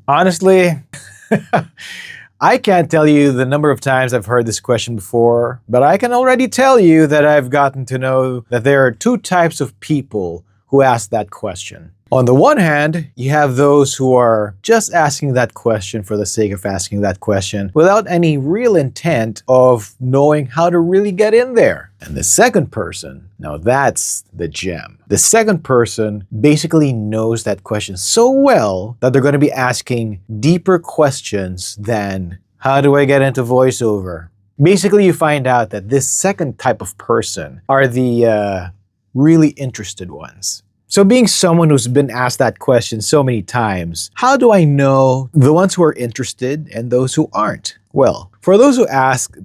Honestly, I can't tell you the number of times I've heard this question before, but I can already tell you that I've gotten to know that there are two types of people who ask that question. On the one hand, you have those who are just asking that question for the sake of asking that question without any real intent of knowing how to really get in there. And the second person, now that's the gem. The second person basically knows that question so well that they're going to be asking deeper questions than, how do I get into voiceover? Basically, you find out that this second type of person are the really interested ones. So being someone who's been asked that question so many times, how do I know the ones who are interested and those who aren't? Well, for those who ask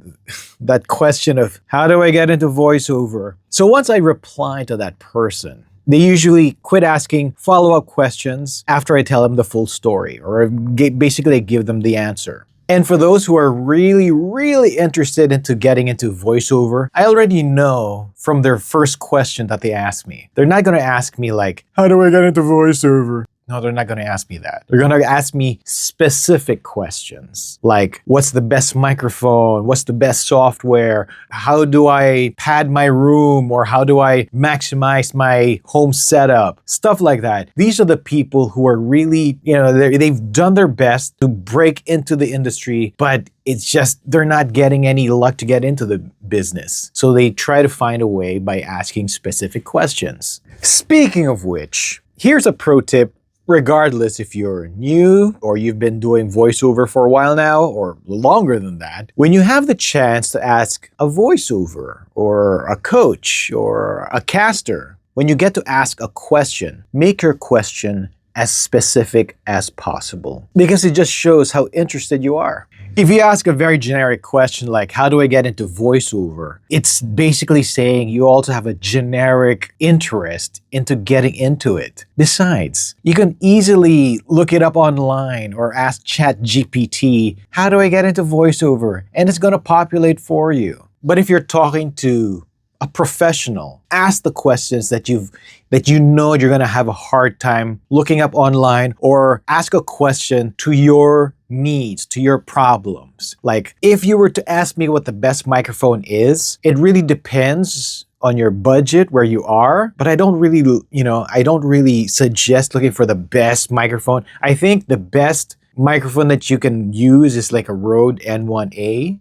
that question of how do I get into voiceover? So once I reply to that person, they usually quit asking follow-up questions after I tell them the full story, or basically I give them the answer. And for those who are really, really interested into getting into voiceover, I already know from their first question that they ask me. They're not going to ask me like, how do I get into voiceover? No, they're not going to ask me that. They're going to ask me specific questions like, what's the best microphone? What's the best software? How do I pad my room? Or how do I maximize my home setup? Stuff like that. These are the people who are really, they've done their best to break into the industry, but it's just they're not getting any luck to get into the business. So they try to find a way by asking specific questions. Speaking of which, here's a pro tip. Regardless if you're new or you've been doing voiceover for a while now or longer than that, when you have the chance to ask a voiceover or a coach or a caster, when you get to ask a question, make your question as specific as possible because it just shows how interested you are. If you ask a very generic question like, how do I get into voiceover? It's basically saying you also have a generic interest into getting into it. Besides, you can easily look it up online or ask ChatGPT, how do I get into voiceover? And it's going to populate for you. But if you're talking to a professional, ask the questions that you know you're going to have a hard time looking up online, or ask a question to your needs, to your problems. Like, if you were to ask me what the best microphone is, it really depends on your budget, where you are, but I don't really suggest looking for the best microphone. I think the best microphone that you can use is like a Rode N1A.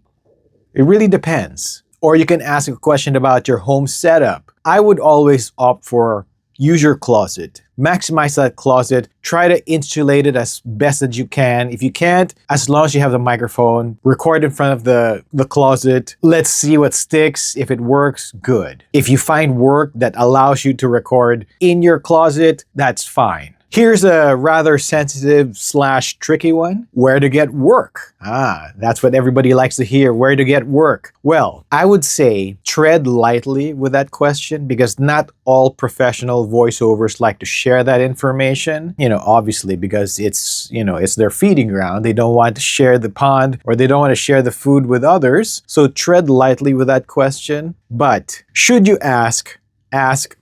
It really depends. Or you can ask a question about your home setup. I would always opt for use your closet. Maximize that closet. Try to insulate it as best as you can. If you can't, as long as you have the microphone, record in front of the closet. Let's see what sticks. If it works, good. If you find work that allows you to record in your closet, that's fine. Here's a rather sensitive / tricky one. Where to get work? That's what everybody likes to hear. Where to get work? Well, I would say tread lightly with that question because not all professional voiceovers like to share that information. Obviously because it's their feeding ground. They don't want to share the pond or they don't want to share the food with others. So tread lightly with that question. But should you ask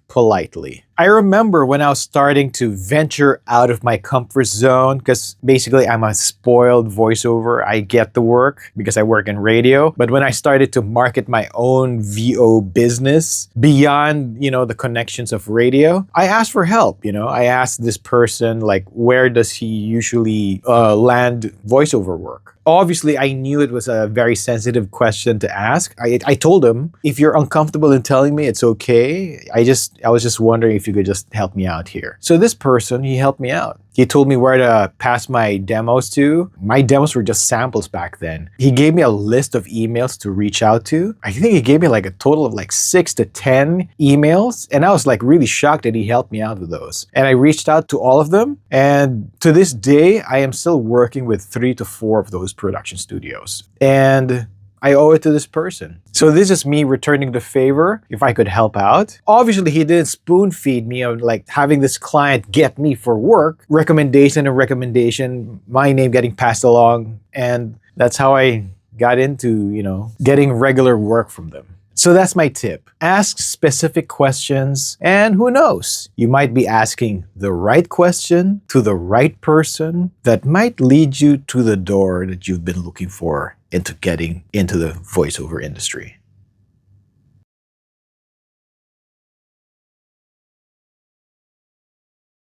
politely. I remember when I was starting to venture out of my comfort zone, because basically I'm a spoiled voiceover. I get the work because I work in radio. But when I started to market my own VO business beyond, the connections of radio, I asked for help. I asked this person, like, where does he usually land voiceover work? Obviously, I knew it was a very sensitive question to ask. I told him, if you're uncomfortable in telling me, it's okay. I was just wondering if you could just help me out here. So this person, he helped me out. He told me where to pass my demos to. My demos were just samples back then. He gave me a list of emails to reach out to. I think he gave me like a total of like 6 to 10 emails. And I was like really shocked that he helped me out with those. And I reached out to all of them. And to this day, I am still working with 3 to 4 of those production studios. And I owe it to this person. So this is me returning the favor if I could help out. Obviously, he didn't spoon feed me of like having this client get me for work. Recommendation and recommendation, my name getting passed along. And that's how I got into, getting regular work from them. So that's my tip. Ask specific questions, and who knows, you might be asking the right question to the right person that might lead you to the door that you've been looking for into getting into the voiceover industry.